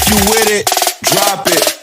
If you with it, drop it.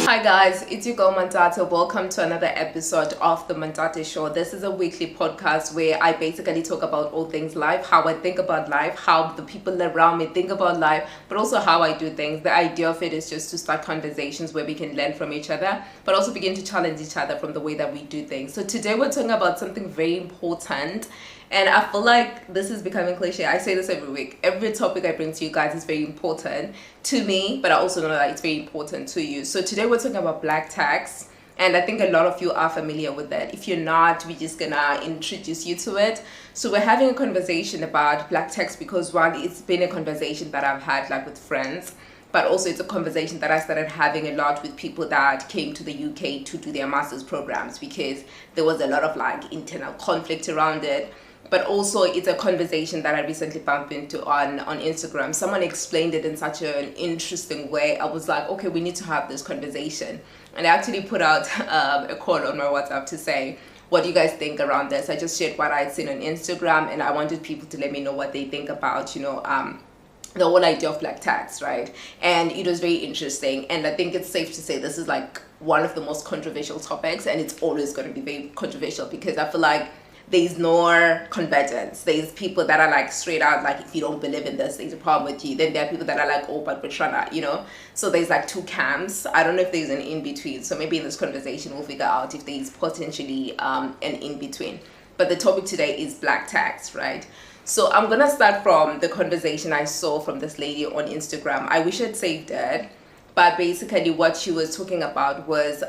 Hi guys, it's your girl Mantate. Welcome to another episode of the Mantate Show. This is a weekly podcast where I basically talk about all things life, how I think about life, how the people around me think about life, but also how I do things. The idea of it is just to start conversations where we can learn from each other, but also begin to challenge each other from the way that we do things. So today we're talking about something very important. And I feel like this is becoming cliche. I say this every week. Every topic I bring to you guys is very important to me, but I also know that it's very important to you. So today we're talking about black tax. And I think a lot of you are familiar with that. If you're not, we're just gonna introduce you to it. So we're having a conversation about black tax because one, it's been a conversation that I've had like with friends, but also it's a conversation that I started having a lot with people that came to the UK to do their master's programs because there was a lot of like internal conflict around it. But also it's a conversation that I recently bumped into on Instagram. Someone explained it in such an interesting way. I was like, okay, we need to have this conversation. And I actually put out a call on my WhatsApp to say, what do you guys think around this? I just shared what I had seen on Instagram and I wanted people to let me know what they think about, the whole idea of black tax, right? And it was very interesting. And I think it's safe to say this is like one of the most controversial topics, and it's always going to be very controversial because I feel like there's no convergence. There's people that are like straight out like, if you don't believe in this, there's a problem with you. Then there are people that are like, oh, but we're trying to, So there's like two camps. I don't know if there's an in-between. So maybe in this conversation we'll figure out if there's potentially an in-between. But the topic today is black tax, right? So I'm gonna start from the conversation I saw from this lady on Instagram. I wish I'd saved it, but basically what she was talking about was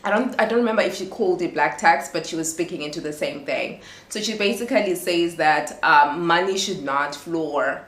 I don't remember if she called it black tax, but she was speaking into the same thing. So she basically says that money should not flow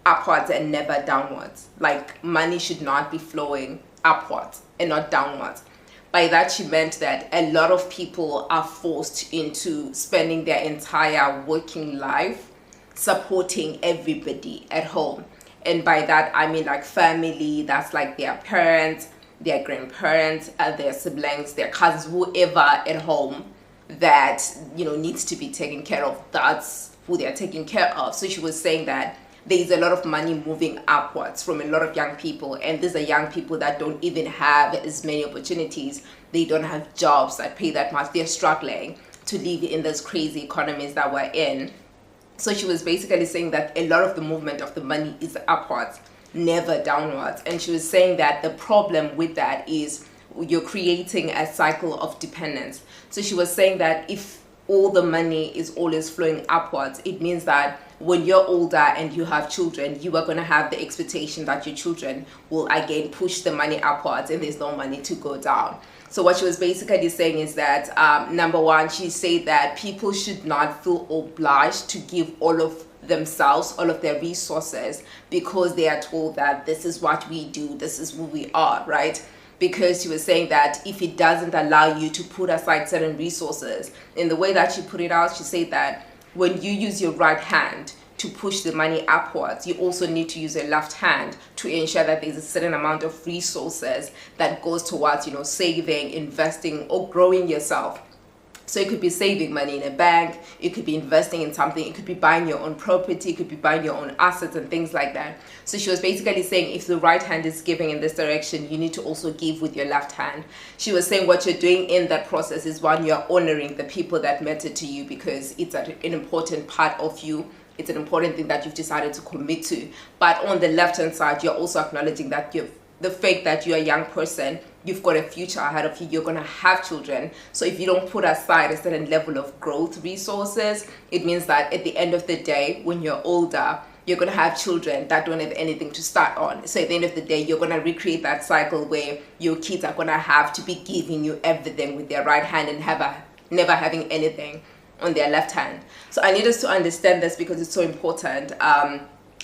upwards and never downwards. Like money should not be flowing upwards and not downwards. By that she meant that a lot of people are forced into spending their entire working life supporting everybody at home. And by that I mean like family, that's like their parents, their grandparents, their siblings, their cousins, whoever at home that needs to be taken care of. That's who they're taking care of. So she was saying that there's a lot of money moving upwards from a lot of young people, and these are young people that don't even have as many opportunities. They don't have jobs that pay that much. They're struggling to live in those crazy economies that we're in. So she was basically saying that a lot of the movement of the money is upwards, never downwards. And she was saying that the problem with that is you're creating a cycle of dependence. So she was saying that if all the money is always flowing upwards, it means that when you're older and you have children, you are going to have the expectation that your children will again push the money upwards and there's no money to go down. So what she was basically saying is that number one, she said that people should not feel obliged to give all of themselves, all of their resources, because they are told that this is what we do, this is who we are, right? Because she was saying that if it doesn't allow you to put aside certain resources, in the way that she put it out, she said that when you use your right hand to push the money upwards, you also need to use your left hand to ensure that there's a certain amount of resources that goes towards, saving, investing, or growing yourself. So it could be saving money in a bank, it could be investing in something, it could be buying your own property, it could be buying your own assets and things like that. So she was basically saying if the right hand is giving in this direction, you need to also give with your left hand. She was saying what you're doing in that process is one, you're honoring the people that matter to you because it's an important part of you. It's an important thing that you've decided to commit to. But on the left hand side, you're also acknowledging that the fact that you're a young person, you've got a future ahead of you, you're going to have children. So if you don't put aside a certain level of growth resources, it means that at the end of the day, when you're older, you're going to have children that don't have anything to start on. So at the end of the day, you're going to recreate that cycle where your kids are going to have to be giving you everything with their right hand and never having anything on their left hand. So I need us to understand this because it's so important.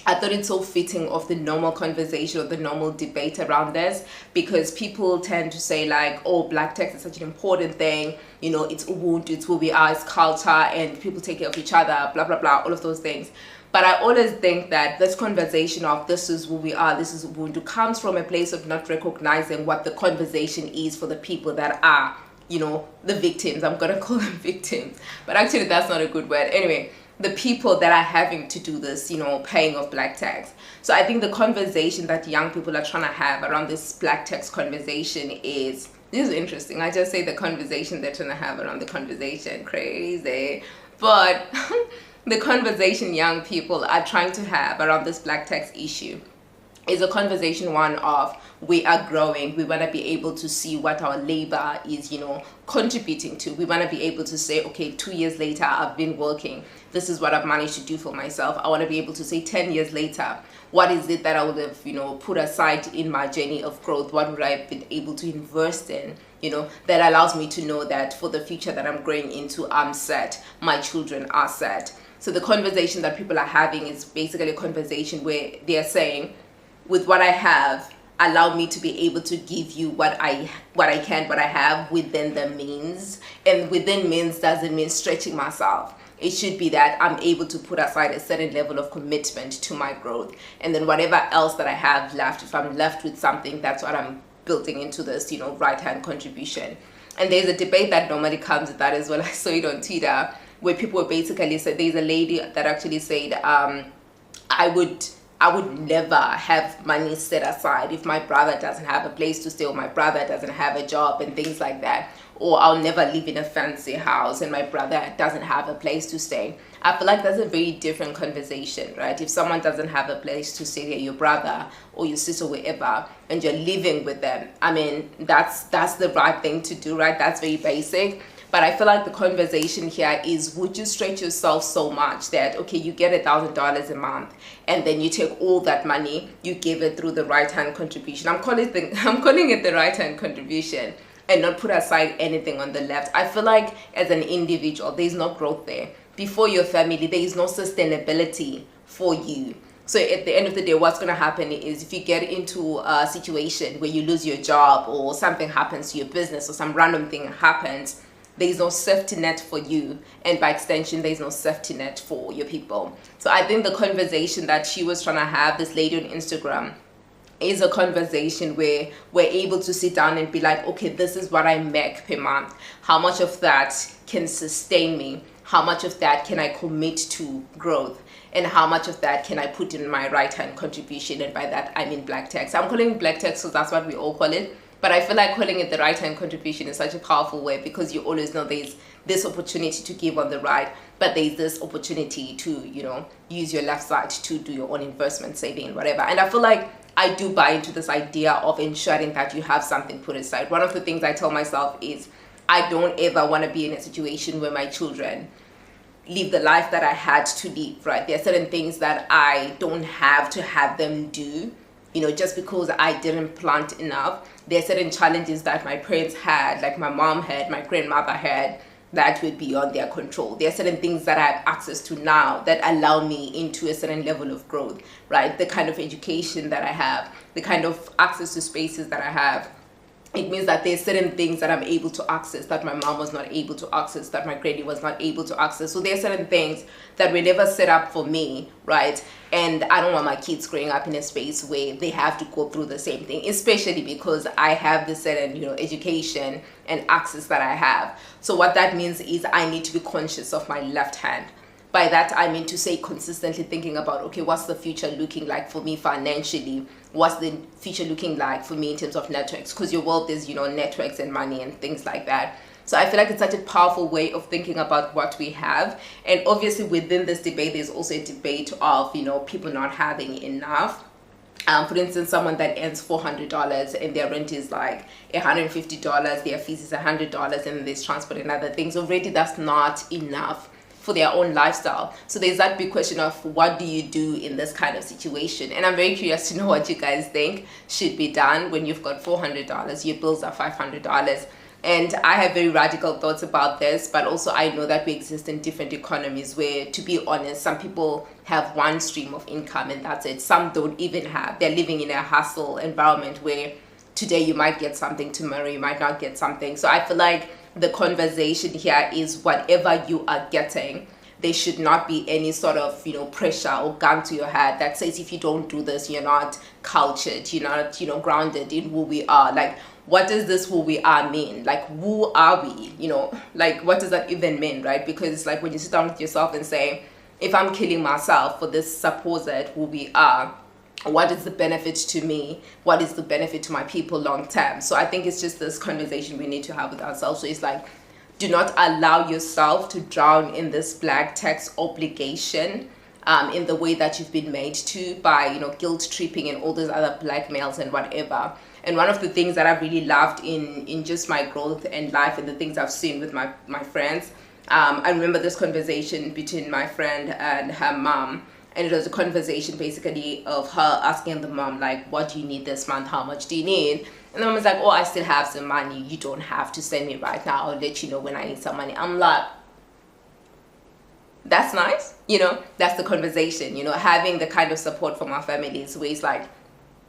I thought it's so fitting of the normal conversation or the normal debate around this, because people tend to say like, oh, black tax is such an important thing, it's Ubuntu, it's who we are, it's culture, and people take care of each other, blah, blah, blah, all of those things. But I always think that this conversation of this is who we are, this is Ubuntu, comes from a place of not recognizing what the conversation is for the people that are, the victims. I'm gonna call them victims, but actually that's not a good word. Anyway, the people that are having to do this, paying of black tax. So I think the conversation that young people are trying to have around this black tax conversation this is interesting. I just say the conversation they're trying to have around the conversation. Crazy. But the conversation young people are trying to have around this black tax issue is a conversation one of, we are growing, we want to be able to see what our labor is contributing to. We want to be able to say, okay, 2 years later I've been working, this is what I've managed to do for myself. I want to be able to say 10 years later, what is it that I would have put aside in my journey of growth? What would I have been able to invest in, that allows me to know that for the future that I'm growing into, I'm set, my children are set. So the conversation that people are having is basically a conversation where they're saying, with what I have, allow me to be able to give you what I have within the means. And within means doesn't mean stretching myself. It should be that I'm able to put aside a certain level of commitment to my growth. And then whatever else that I have left, if I'm left with something, that's what I'm building into this, right-hand contribution. And there's a debate that normally comes with that as well. I saw it on Twitter, where people basically said, there's a lady that actually said, I would never have money set aside if my brother doesn't have a place to stay, or my brother doesn't have a job and things like that. Or I'll never live in a fancy house and my brother doesn't have a place to stay. I feel like that's a very different conversation, right? If someone doesn't have a place to stay, your brother or your sister, wherever, and you're living with them, I mean, that's the right thing to do, right? That's very basic. But I feel like the conversation here is, would you stretch yourself so much that, okay, you get $1,000 a month and then you take all that money, you give it through the right-hand contribution. I'm calling it the right-hand contribution, and not put aside anything on the left. I feel like as an individual, there's no growth there. Before your family, there is no sustainability for you. So at the end of the day, what's going to happen is, if you get into a situation where you lose your job, or something happens to your business, or some random thing happens, there's no safety net for you, and by extension there's no safety net for your people. So I think the conversation that she was trying to have, this lady on Instagram, is a conversation where we're able to sit down and be like, okay, this is what I make per month. How much of that can sustain me? How much of that can I commit to growth? And how much of that can I put in my right-hand contribution? And by that, I mean black tax. I'm calling it black tax because that's what we all call it. But I feel like calling it the right-hand contribution is such a powerful way, because you always know there's this opportunity to give on the right, but there's this opportunity to, use your left side to do your own investment, saving, whatever. And I feel like I do buy into this idea of ensuring that you have something put aside. One of the things I tell myself is, I don't ever want to be in a situation where my children live the life that I had to live, right? There are certain things that I don't have to have them do, just because I didn't plant enough. There are certain challenges that my parents had, like my mom had, my grandmother had, that would be beyond their control. There are certain things that I have access to now that allow me into a certain level of growth, right? The kind of education that I have, the kind of access to spaces that I have. It means that there's certain things that I'm able to access that my mom was not able to access, that my granny was not able to access. So there are certain things that were never set up for me, right? And I don't want my kids growing up in a space where they have to go through the same thing, especially because I have the certain, education and access that I have. So what that means is I need to be conscious of my left hand. By that, I mean to say consistently thinking about, okay, what's the future looking like for me financially? What's the future looking like for me in terms of networks? Because your world is, networks and money and things like that. So I feel like it's such a powerful way of thinking about what we have. And obviously within this debate, there's also a debate of, people not having enough. For instance, someone that earns $400 and their rent is like $150, their fees is $100, and there's transport and other things. Already that's not enough for their own lifestyle. So there's that big question of, what do you do in this kind of situation? And I'm very curious to know what you guys think should be done when you've got $400, your bills are $500. And I have very radical thoughts about this, but also I know that we exist in different economies where, to be honest, some people have one stream of income and that's it. Some don't even have. They're living in a hustle environment where today you might get something, tomorrow you might not get something. So I feel like the conversation here is, whatever you are getting, there should not be any sort of, pressure or gun to your head that says if you don't do this, you're not cultured, you're not, grounded in who we are. Like, what does this who we are mean? Like, who are we? Like, what does that even mean, right? Because it's like when you sit down with yourself and say, if I'm killing myself for this supposed who we are, what is the benefit to me? What is the benefit to my people long term? So I think it's just this conversation we need to have with ourselves. So it's like, do not allow yourself to drown in this black tax obligation in the way that you've been made to by, guilt tripping and all those other blackmails and whatever. And one of the things that I've really loved in just my growth and life and the things I've seen with my friends, I remember this conversation between my friend and her mom. And it was a conversation basically of her asking the mom, like, what do you need this month? How much do you need? And the mom was like, oh, I still have some money. You don't have to send me right now. I'll let you know when I need some money. I'm like, that's nice. That's the conversation, having the kind of support from our families where it's like,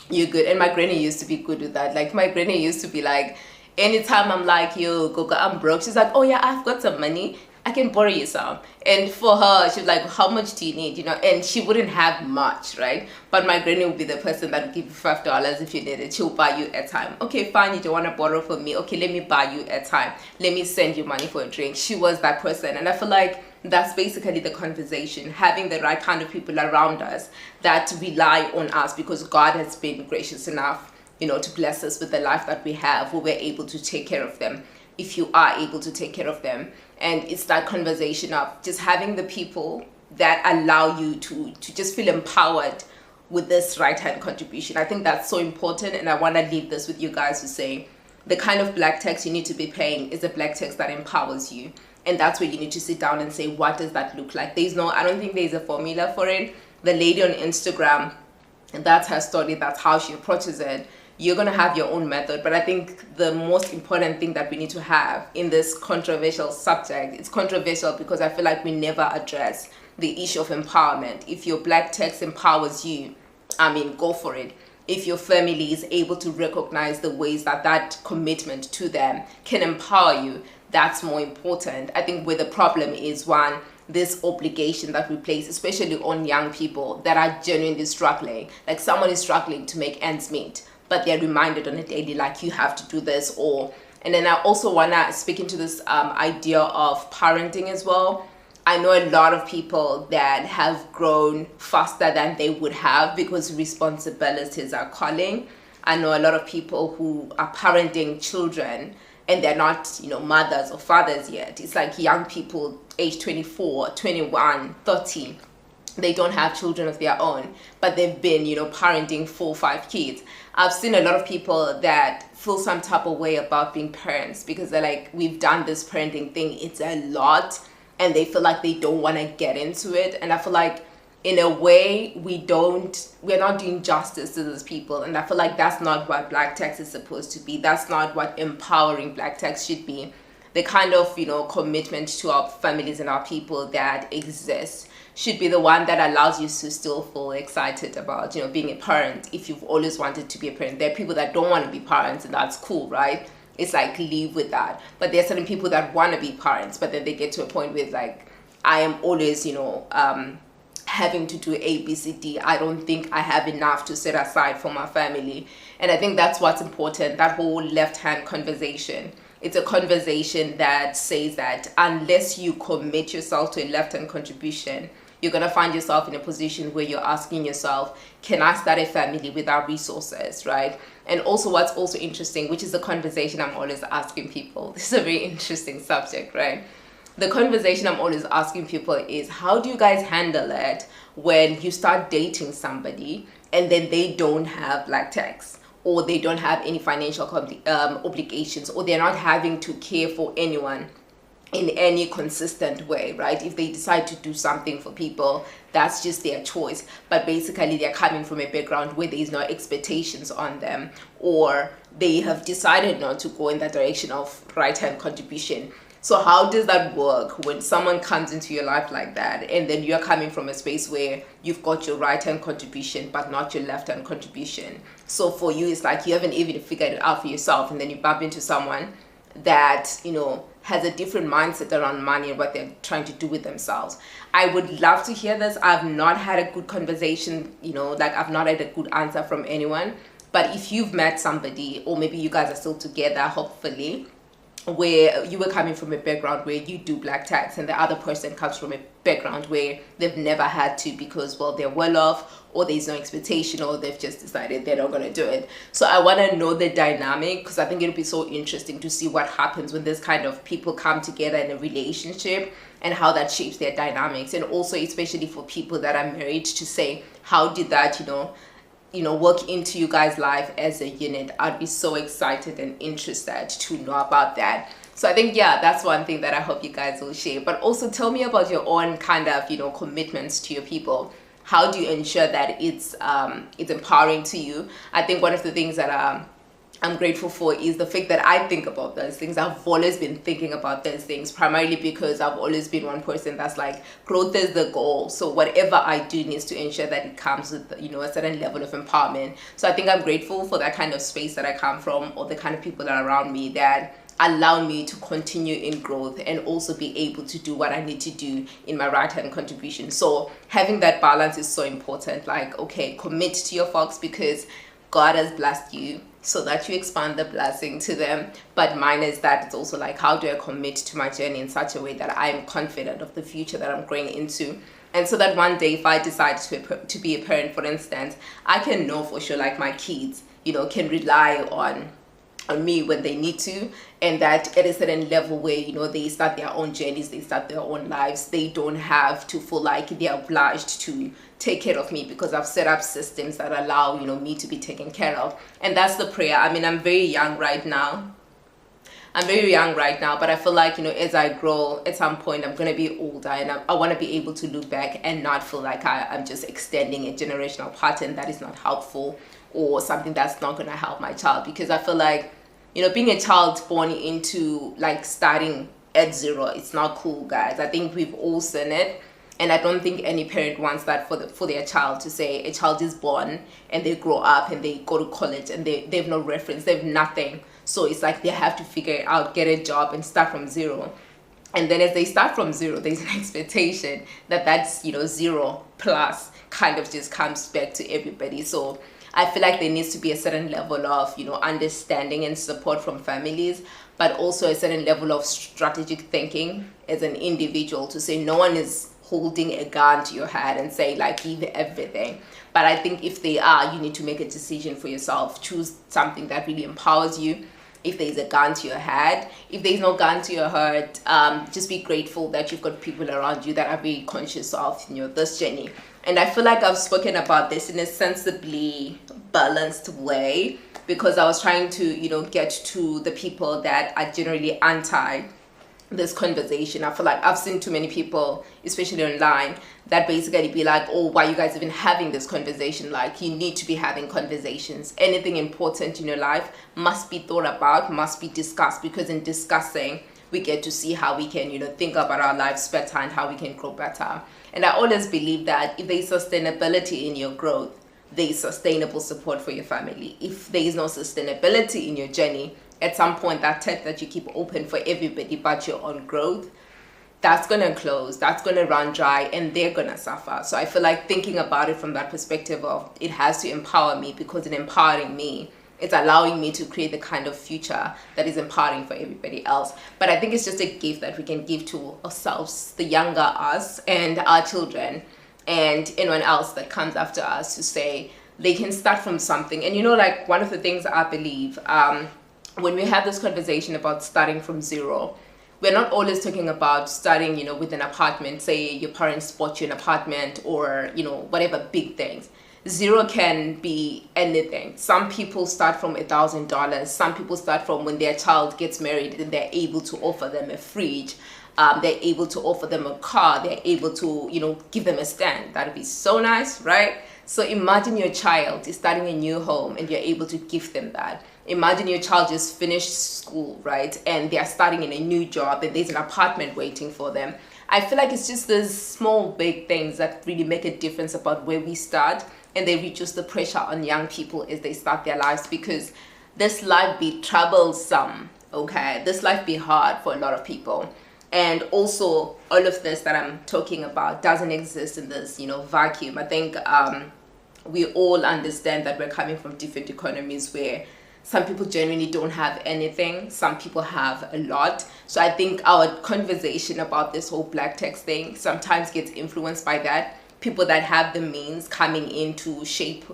you're good. And my granny used to be good with that. Like, my granny used to be like, anytime I'm like, yo, Gogo, I'm broke, she's like, oh yeah, I've got some money, I can borrow you some. And for her, she was like, how much do you need? And she wouldn't have much, right? But my granny would be the person that would give you $5 if you need it. She'll buy you airtime. Okay, fine, you don't want to borrow from me. Okay, let me buy you airtime. Let me send you money for a drink. She was that person. And I feel like that's basically the conversation, having the right kind of people around us that rely on us because God has been gracious enough, to bless us with the life that we have, where we're able to take care of them, if you are able to take care of them. And it's that conversation of just having the people that allow you to just feel empowered with this right-hand contribution. I think that's so important, and I want to leave this with you guys to say, the kind of black tax you need to be paying is a black tax that empowers you. And that's where you need to sit down and say, what does that look like? I don't think there's a formula for it. The lady on Instagram, that's her story, that's how she approaches it. You're going to have your own method. But I think the most important thing that we need to have in this controversial subject, it's controversial because I feel like we never address the issue of empowerment. If your black text empowers you, go for it. If your family is able to recognize the ways that commitment to them can empower you, that's more important. I think where the problem is, one, this obligation that we place, especially on young people that are genuinely struggling. Like, someone is struggling to make ends meet, but they're reminded on a daily, like, you have to do this. And then I also want to speak into this idea of parenting as well. I know a lot of people that have grown faster than they would have because responsibilities are calling. I know a lot of people who are parenting children and they're not, mothers or fathers yet. It's like young people, age 24, 21, 30. They don't have children of their own, but they've been, parenting 4 or 5 kids. I've seen a lot of people that feel some type of way about being parents because they're like, we've done this parenting thing, it's a lot, and they feel like they don't want to get into it. And I feel like in a way we're not doing justice to those people. And I feel like that's not what black tax is supposed to be. That's not what empowering black tax should be. The kind of, commitment to our families and our people that exists should be the one that allows you to still feel excited about, being a parent if you've always wanted to be a parent. There are people that don't want to be parents, and that's cool, right? It's like, live with that. But there are certain people that want to be parents, but then they get to a point where, like, I am always, having to do A, B, C, D. I don't think I have enough to set aside for my family. And I think that's what's important, that whole left-hand conversation. It's a conversation that says that unless you commit yourself to a left-hand contribution, you're going to find yourself in a position where you're asking yourself, can I start a family without resources, right? And also what's also interesting, which is a conversation I'm always asking people. This is a very interesting subject, right? The conversation I'm always asking people is, how do you guys handle it when you start dating somebody and then they don't have black tax, or they don't have any financial obligations, or they're not having to care for anyone in any consistent way, right? If they decide to do something for people, that's just their choice. But basically they're coming from a background where there's no expectations on them, or they have decided not to go in that direction of right-hand contribution. So how does that work when someone comes into your life like that, and then you're coming from a space where you've got your right-hand contribution but not your left-hand contribution? So for you, it's like you haven't even figured it out for yourself, and then you bump into someone that, has a different mindset around money and what they're trying to do with themselves. I would love to hear this. I've not had a good conversation, like I've not had a good answer from anyone. But if you've met somebody, or maybe you guys are still together, hopefully, where you were coming from a background where you do black tax and the other person comes from a background where they've never had to because, well, they're well off, or there's no expectation, or they've just decided they're not going to do it. So I want to know the dynamic, because I think it'll be so interesting to see what happens when this kind of people come together in a relationship and how that shapes their dynamics. And also especially for people that are married, to say, how did that, work into you guys' life as a unit. I'd be so excited and interested to know about that. So I think, yeah, that's one thing that I hope you guys will share. But also tell me about your own kind of, commitments to your people. How do you ensure that it's empowering to you? I think one of the things that I'm grateful for is the fact that I think about those things. I've always been thinking about those things, primarily because I've always been one person that's like, growth is the goal. So whatever I do needs to ensure that it comes with, a certain level of empowerment. So I think I'm grateful for that kind of space that I come from, or the kind of people that are around me that allow me to continue in growth and also be able to do what I need to do in my right hand contribution. So having that balance is so important. Like, okay, commit to your folks because God has blessed you, so that you expand the blessing to them. But mine is that it's also like, how do I commit to my journey in such a way that I am confident of the future that I'm growing into? And so that one day, if I decide to be a parent, for instance, I can know for sure, like my kids, can rely on me when they need to, and that at a certain level where they start their own journeys, they start their own lives, they don't have to feel like they're obliged to take care of me, because I've set up systems that allow me to be taken care of. And that's the prayer. I mean, I'm very young right now, but I feel like as I grow, at some point I'm going to be older, and I want to be able to look back and not feel like I'm just extending a generational pattern that is not helpful, or something that's not going to help my child. Because I feel like being a child born into like starting at zero, it's not cool, guys. I think we've all seen it, and I don't think any parent wants that for their child, to say a child is born and they grow up and they go to college and they have no reference, they have nothing. So it's like they have to figure it out, get a job and start from zero. And then as they start from zero, there's an expectation that that's zero plus kind of just comes back to everybody. So I feel like there needs to be a certain level of understanding and support from families, but also a certain level of strategic thinking as an individual, to say no one is holding a gun to your head and say like give everything. But I think if they are, you need to make a decision for yourself. Choose something that really empowers you. If there's a gun to your head, if there's no gun to your heart, just be grateful that you've got people around you that are very conscious of this journey. And I feel like I've spoken about this in a sensibly balanced way, because I was trying to get to the people that are generally anti this conversation. I feel like I've seen too many people, especially online, that basically be like, oh, why are you guys even having this conversation? Like, you need to be having conversations. Anything important in your life must be thought about, must be discussed, because in discussing we get to see how we can think about our lives better and how we can grow better. And I always believe that if there's sustainability in your growth, there's sustainable support for your family. If there is no sustainability in your journey, at some point that tap that you keep open for everybody but your own growth, that's going to close, that's going to run dry, and they're going to suffer. So I feel like thinking about it from that perspective of it has to empower me, because in empowering me, it's allowing me to create the kind of future that is empowering for everybody else. But I think it's just a gift that we can give to ourselves, the younger us, and our children, and anyone else that comes after us, to say they can start from something. And like one of the things I believe, when we have this conversation about starting from zero, we're not always talking about starting, with an apartment. Say your parents bought you an apartment, or, whatever big things. Zero can be anything. Some people start from $1,000. Some people start from when their child gets married and they're able to offer them a fridge. They're able to offer them a car. They're able to, give them a stand. That'd be so nice, right? So imagine your child is starting a new home and you're able to give them that. Imagine your child just finished school, right? And they're starting in a new job and there's an apartment waiting for them. I feel like it's just those small, big things that really make a difference about where we start, and they reduce the pressure on young people as they start their lives, because this life be troublesome Okay, this life be hard for a lot of people. And also, all of this that I'm talking about doesn't exist in this, vacuum. I think we all understand that we're coming from different economies where some people genuinely don't have anything, some people have a lot. So I think our conversation about this whole black text thing sometimes gets influenced by that. People that have the means coming in to shape,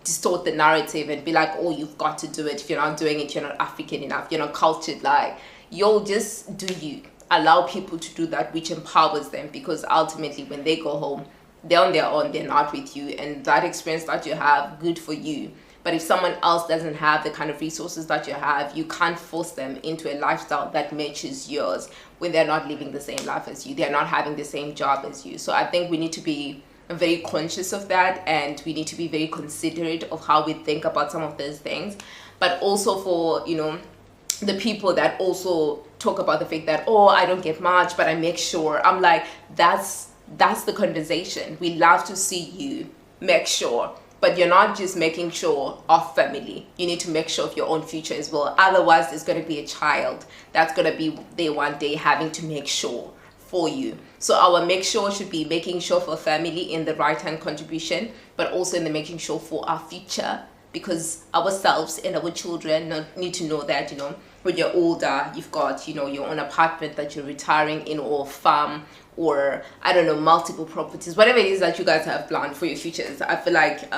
distort the narrative and be like, oh, you've got to do it. If you're not doing it, you're not African enough, you're not cultured. Like, you'll just do you. Allow people to do that, which empowers them, because ultimately when they go home, they're on their own, they're not with you, and that experience that you have, good for you. But if someone else doesn't have the kind of resources that you have, you can't force them into a lifestyle that matches yours when they're not living the same life as you, they're not having the same job as you. So I think we need to be very conscious of that, and we need to be very considerate of how we think about some of those things. But also for the people that also talk about the fact that, oh, I don't get much, but I make sure. I'm like, that's the conversation. We love to see you make sure, but you're not just making sure of family. You need to make sure of your own future as well. Otherwise, there's going to be a child that's going to be there one day having to make sure for you. So our make sure should be making sure for family in the right hand contribution, but also in the making sure for our future, because ourselves and our children need to know that, when you're older, you've got, your own apartment that you're retiring in, or farm, or I don't know, multiple properties, whatever it is that you guys have planned for your futures. I feel like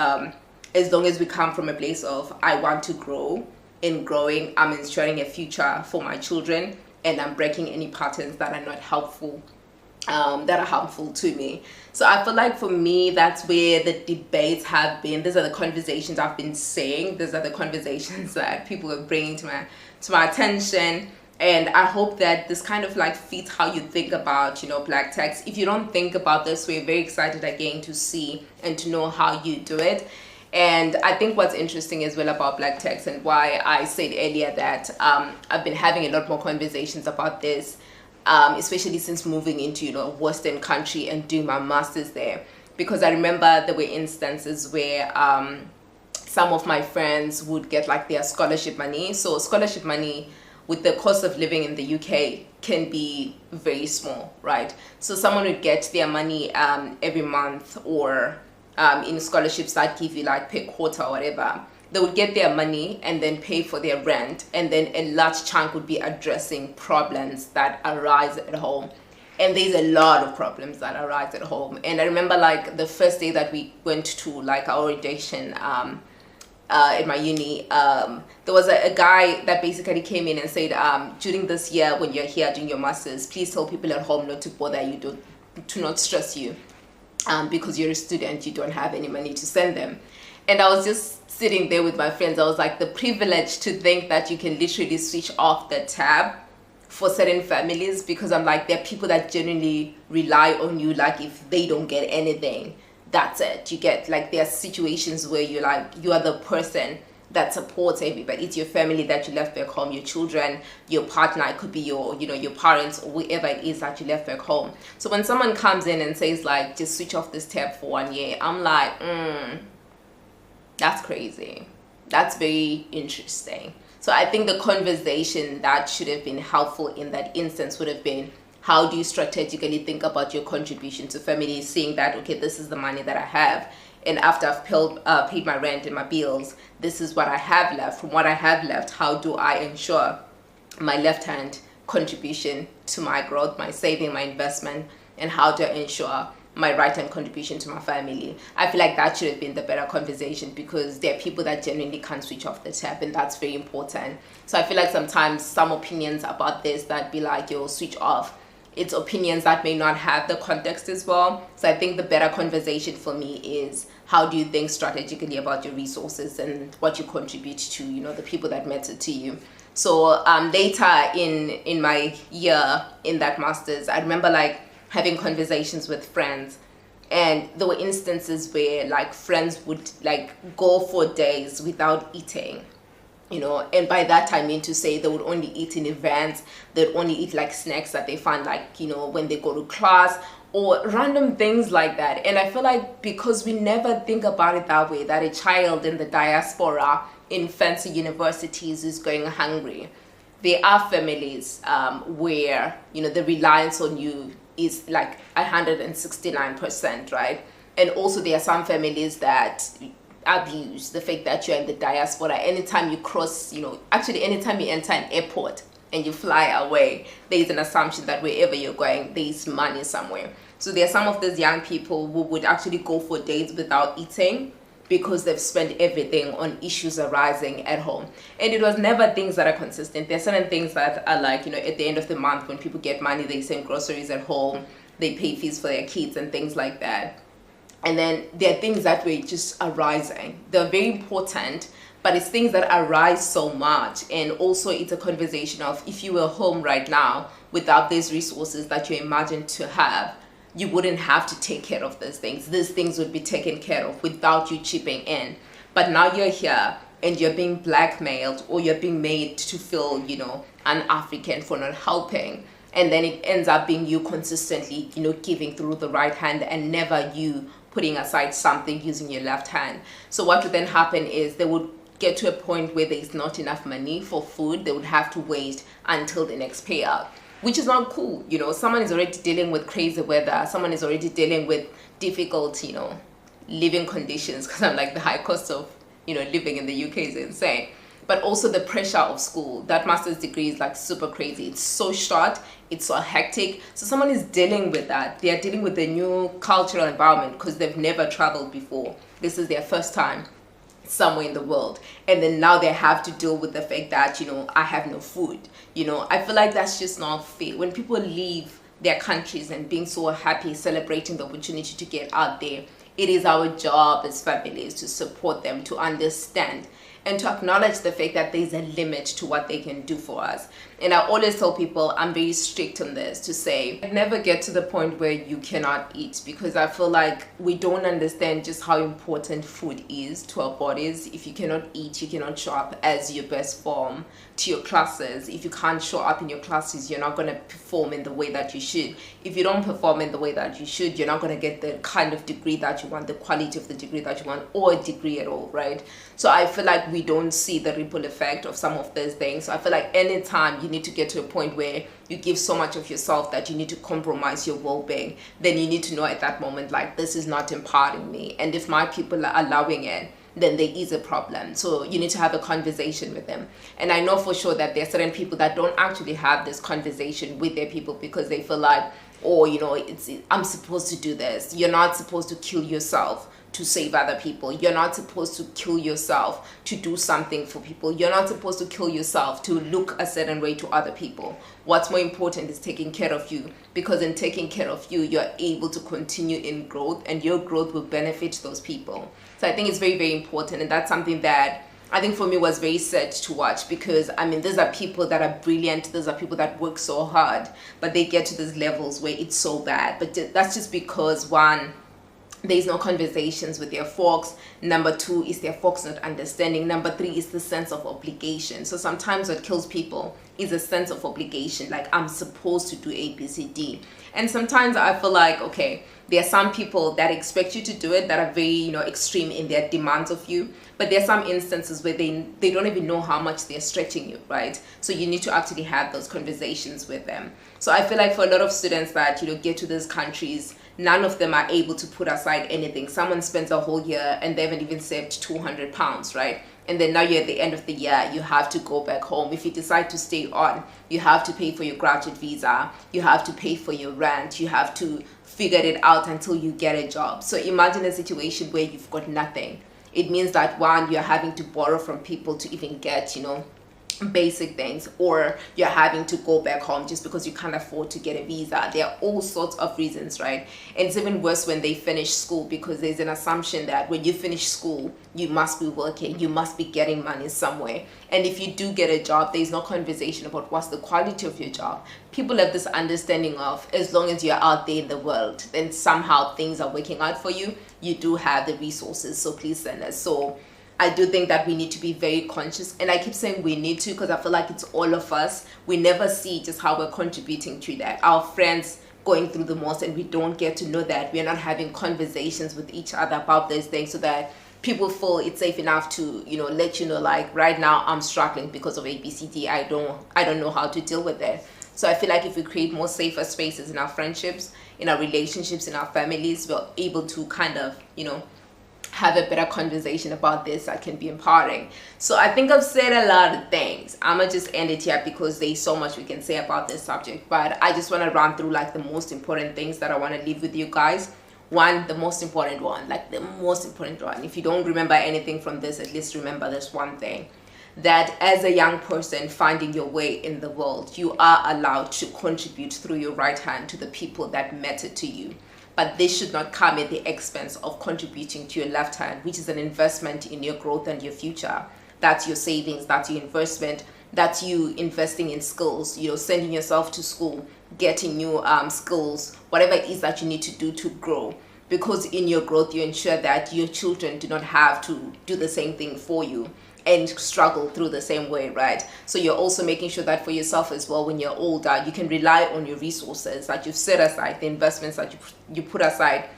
as long as we come from a place of, I want to grow, in growing, I'm ensuring a future for my children, and I'm breaking any patterns that are not helpful, that are harmful to me. So I feel like for me, that's where the debates have been. These are the conversations I've been saying. These are the conversations that people are bringing to my attention. And I hope that this kind of like fits how you think about, black text. If you don't think about this, we're very excited again to see and to know how you do it. And I think what's interesting as well about black text, and why I said earlier that I've been having a lot more conversations about this, especially since moving into a Western country and doing my master's there, because I remember there were instances where some of my friends would get like their scholarship money. So scholarship money with the cost of living in the UK can be very small, right? So someone would get their money every month, or in scholarships that give you like per quarter or whatever. They would get their money and then pay for their rent, and then a large chunk would be addressing problems that arise at home. And there's a lot of problems that arise at home. And I remember like the first day that we went to like our orientation at my uni, there was a guy that basically came in and said, during this year when you're here doing your masters, please tell people at home not to bother you, to not stress you, because you're a student, you don't have any money to send them. And I was just sitting there with my friends. I was like, the privilege to think that you can literally switch off the tab for certain families, because I'm like, there are people that genuinely rely on you. Like, if they don't get anything, that's it. You get like, there are situations where you're like, you are the person that supports everybody. It's your family that you left back home, your children, your partner, it could be your your parents, or whoever it is that you left back home. So when someone comes in and says like, just switch off this tab for 1 year, I'm like, that's crazy. That's very interesting. So I think the conversation that should have been helpful in that instance would have been, how do you strategically think about your contribution to family, seeing that, okay, this is the money that I have, and after I've paid my rent and my bills, this is what I have left. From what I have left, how do I ensure my left hand contribution to my growth, my saving, my investment, and how do I ensure my right hand contribution to my family? I feel like that should have been the better conversation, because there are people that genuinely can't switch off the tap, and that's very important. So I feel like sometimes some opinions about this that be like, yo, switch off, it's opinions that may not have the context as well. So I think the better conversation for me is, how do you think strategically about your resources and what you contribute to, the people that matter to you. So later in my year in that master's, I remember like having conversations with friends, and there were instances where like friends would like go for days without eating, and by that I mean to say they would only eat in events, they'd only eat like snacks that they find like when they go to class, or random things like that. And I feel like, because we never think about it that way, that a child in the diaspora in fancy universities is going hungry, there are families where, you know, the reliance on you is like 169%, right? And also there are some families that abuse the fact that you're in the diaspora. Anytime you cross, you know, actually anytime you enter an airport and you fly away, there's an assumption that wherever you're going, there's money somewhere. So there are some of these young people who would actually go for days without eating because they've spent everything on issues arising at home. And it was never things that are consistent. There are certain things that are like, you know, at the end of the month when people get money, they send groceries at home, they pay fees for their kids and things like that. And then there are things that were just arising. They're very important, but it's things that arise so much. And also it's a conversation of, if you were home right now without these resources that you imagine to have, you wouldn't have to take care of these things. These things would be taken care of without you chipping in. But now you're here and you're being blackmailed, or you're being made to feel, you know, an African for not helping. And then it ends up being you consistently, you know, giving through the right hand and never you putting aside something using your left hand. So what would then happen is they would get to a point where there's not enough money for food. They would have to wait until the next payout, which is not cool. You know, someone is already dealing with crazy weather. Someone is already dealing with difficult, you know, living conditions, because I'm like, the high cost of, you know, living in the UK is insane. But also the pressure of school. That master's degree is like super crazy. It's so short, it's so hectic. So someone is dealing with that. They are dealing with the new cultural environment because they've never traveled before. This is their first time somewhere in the world. And then now they have to deal with the fact that, you know, I have no food. You know, I feel like that's just not fair. When people leave their countries and being so happy, celebrating the opportunity to get out there, it is our job as families to support them, to understand and to acknowledge the fact that there's a limit to what they can do for us. And I always tell people, I'm very strict on this, to say, never get to the point where you cannot eat, because I feel like we don't understand just how important food is to our bodies. If you cannot eat, you cannot show up as your best form to your classes. If you can't show up in your classes, you're not going to perform in the way that you should. If you don't perform in the way that you should, you're not going to get the kind of degree that you want, the quality of the degree that you want, or a degree at all, right? So I feel like we don't see the ripple effect of some of these things. So I feel like anytime you need to get to a point where you give so much of yourself that you need to compromise your well-being, then you need to know at that moment, like, this is not empowering me. And if my people are allowing it, then there is a problem. So you need to have a conversation with them. And I know for sure that there are certain people that don't actually have this conversation with their people because they feel like, oh, you know, I'm supposed to do this. You're not supposed to kill yourself to save other people. You're not supposed to kill yourself to do something for people. You're not supposed to kill yourself to look a certain way to other people. What's more important is taking care of you, because in taking care of you, you're able to continue in growth, and your growth will benefit those people. So I think it's very, very important, and that's something that I think for me was very sad to watch, because I mean, these are people that are brilliant, these are people that work so hard, but they get to these levels where it's so bad. But that's just because, one, there's no conversations with their folks. Number two is their folks not understanding. Number three is the sense of obligation. So sometimes what kills people is a sense of obligation, like, I'm supposed to do A, B, C, D. And sometimes I feel like, okay, there are some people that expect you to do it, that are very, you know, extreme in their demands of you. But there are some instances where they don't even know how much they're stretching you, right? So you need to actually have those conversations with them. So I feel like for a lot of students that, you know, get to these countries, none of them are able to put aside anything. Someone spends a whole year and they haven't even saved 200 pounds, right? And then now you're at the end of the year, you have to go back home. If you decide to stay on, you have to pay for your graduate visa, you have to pay for your rent, you have to figure it out until you get a job. So imagine a situation where you've got nothing. It means that, one, you're having to borrow from people to even get, you know, basic things, or you're having to go back home just because you can't afford to get a visa. There are all sorts of reasons, right? And it's even worse when they finish school, because there's an assumption that when you finish school, you must be working, you must be getting money somewhere. And if you do get a job, there's no conversation about what's the quality of your job. People have this understanding of, as long as you're out there in the world, then somehow things are working out for you. You do have the resources, so please send us. So I do think that we need to be very conscious, and I keep saying we need to because I feel like it's all of us. We never see just how we're contributing to that. Our friends going through the most, and we don't get to know that. We're not having conversations with each other about those things, so that people feel it's safe enough to, let you know, like, right now I'm struggling because of ABCD. I don't know how to deal with it. So I feel like if we create more safer spaces in our friendships, in our relationships, in our families, we're able to kind of, have a better conversation about this that can be empowering. So I think I've said a lot of things. I'm gonna just end it here because there's so much we can say about this subject, but I just want to run through like the most important things that I want to leave with you guys. The most important one, if you don't remember anything from this, at least remember this one thing, that as a young person finding your way in the world, you are allowed to contribute through your right hand to the people that matter to you. But this should not come at the expense of contributing to your left hand, which is an investment in your growth and your future. That's your savings, that's your investment, that's you investing in skills, sending yourself to school, getting new skills, whatever it is that you need to do to grow. Because in your growth, you ensure that your children do not have to do the same thing for you and struggle through the same way, right? So you're also making sure that for yourself as well, when you're older, you can rely on your resources that you've set aside, the investments that you put aside,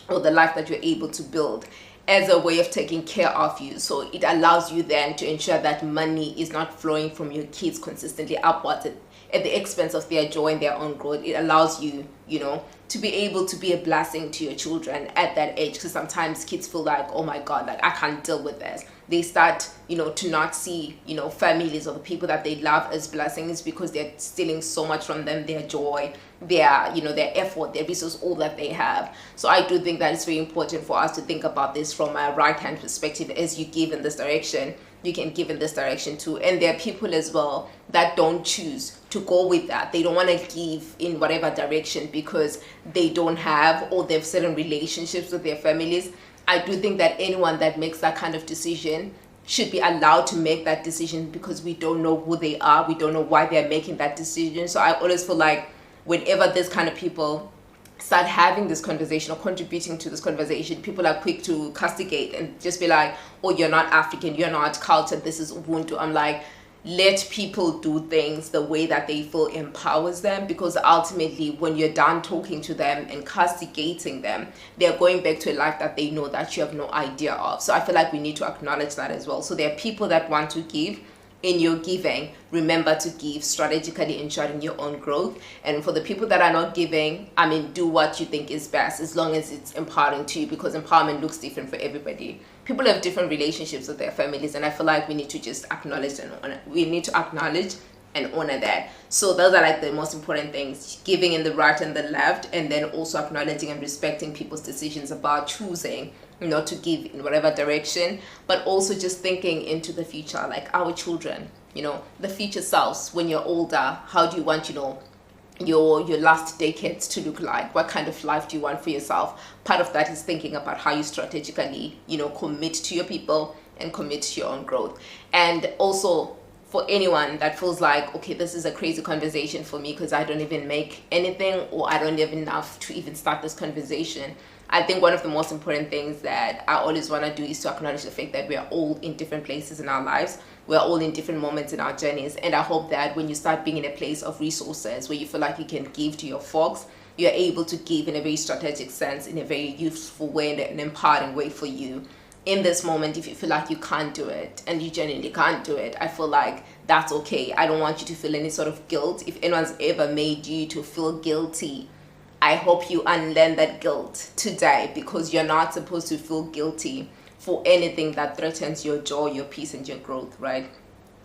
or the life that you're able to build as a way of taking care of you. So it allows you then to ensure that money is not flowing from your kids consistently upwards at the expense of their joy and their own growth. It allows you, to be able to be a blessing to your children at that age, because sometimes kids feel like, oh my God, like I can't deal with this. They start, to not see, families or the people that they love as blessings because they're stealing so much from them, their joy, their effort, their resource, all that they have. So I do think that it's very important for us to think about this from a right-hand perspective. As you give in this direction, you can give in this direction too. And there are people as well that don't choose to go with that. They don't want to give in whatever direction because they don't have, or they've certain relationships with their families. I do think that anyone that makes that kind of decision should be allowed to make that decision, because we don't know who they are. We don't know why they're making that decision. So I always feel like whenever this kind of people start having this conversation or contributing to this conversation, people are quick to castigate and just be like, oh, you're not African, you're not cultured, this is Ubuntu. I'm like, let people do things the way that they feel empowers them, because ultimately when you're done talking to them and castigating them, they're going back to a life that they know that you have no idea of. So I feel like we need to acknowledge that as well. So there are people that want to give. In your giving, remember to give strategically, ensuring your own growth. And for the people that are not giving, do what you think is best, as long as it's empowering to you, because empowerment looks different for everybody. People have different relationships with their families, and I feel like we need to just acknowledge and honor. We need to acknowledge and honor that. So those are like the most important things: giving in the right and the left, and then also acknowledging and respecting people's decisions about choosing to give in whatever direction, but also just thinking into the future, like our children, the future selves. When you're older, how do you want your last decades to look like? What kind of life do you want for yourself? Part of that is thinking about how you strategically commit to your people and commit to your own growth. And also, for anyone that feels like, okay, this is a crazy conversation for me because I don't even make anything, or I don't have enough to even start this conversation, I think one of the most important things that I always want to do is to acknowledge the fact that we are all in different places in our lives. We're all in different moments in our journeys. And I hope that when you start being in a place of resources where you feel like you can give to your folks, you're able to give in a very strategic sense, in a very useful way, and an empowering way for you. In this moment, if you feel like you can't do it and you genuinely can't do it, I feel like that's okay. I don't want you to feel any sort of guilt. If anyone's ever made you to feel guilty, I hope you unlearn that guilt today, because you're not supposed to feel guilty for anything that threatens your joy, your peace, and your growth, right?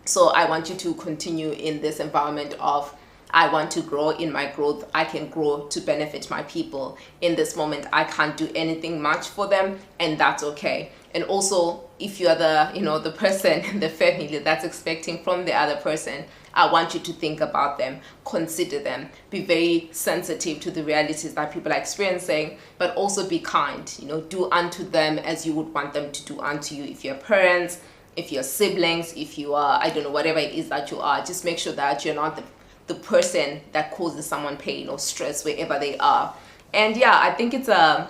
So I want you to continue in this environment of, I want to grow in my growth. I can grow to benefit my people. In this moment, I can't do anything much for them, and that's okay. And also, if you're the person in the family that's expecting from the other person, I want you to think about them, consider them, be very sensitive to the realities that people are experiencing, but also be kind. Do unto them as you would want them to do unto you. If you're parents, if you're siblings, if you are, whatever it is that you are, just make sure that you're not the person that causes someone pain or stress wherever they are. And yeah, I think it's a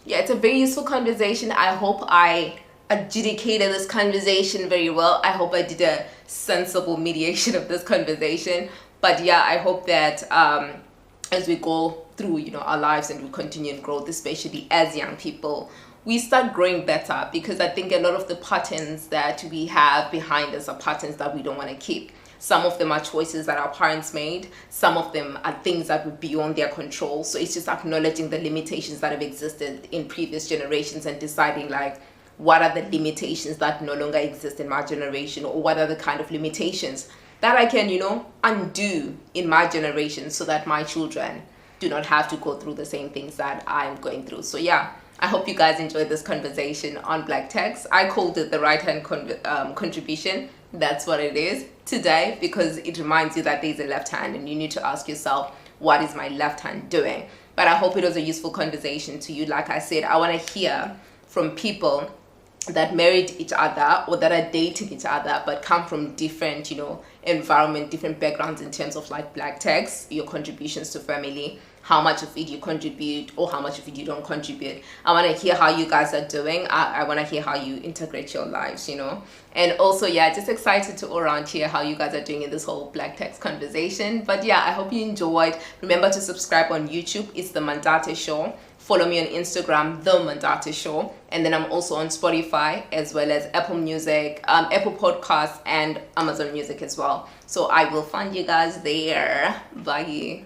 very useful conversation. I hope I adjudicated this conversation very well. I hope I did a sensible mediation of this conversation. But yeah, I hope that as we go through our lives and we continue in growth, especially as young people, we start growing better, because I think a lot of the patterns that we have behind us are patterns that we don't want to keep. Some of them are choices that our parents made. Some of them are things that were beyond their control. So it's just acknowledging the limitations that have existed in previous generations and deciding like, what are the limitations that no longer exist in my generation, or what are the kind of limitations that I can, undo in my generation, so that my children do not have to go through the same things that I'm going through. So yeah, I hope you guys enjoyed this conversation on Black Text. I called it the right hand contribution. That's what it is today, because it reminds you that there's a left hand and you need to ask yourself, what is my left hand doing? But I hope it was a useful conversation to you. Like I said, I want to hear from people that married each other or that are dating each other but come from different environment, different backgrounds in terms of like Black Text, your contributions to family, how much of it you contribute or how much of it you don't contribute. I want to hear how you guys are doing. I want to hear how you integrate your lives, and also just excited to all around hear how you guys are doing in this whole Black Text conversation. But yeah, I hope you enjoyed. Remember to subscribe on YouTube. It's the Mantate Show. Follow me on Instagram, The Mantate Show. And then I'm also on Spotify, as well as Apple Music, Apple Podcasts, and Amazon Music as well. So I will find you guys there. Bye.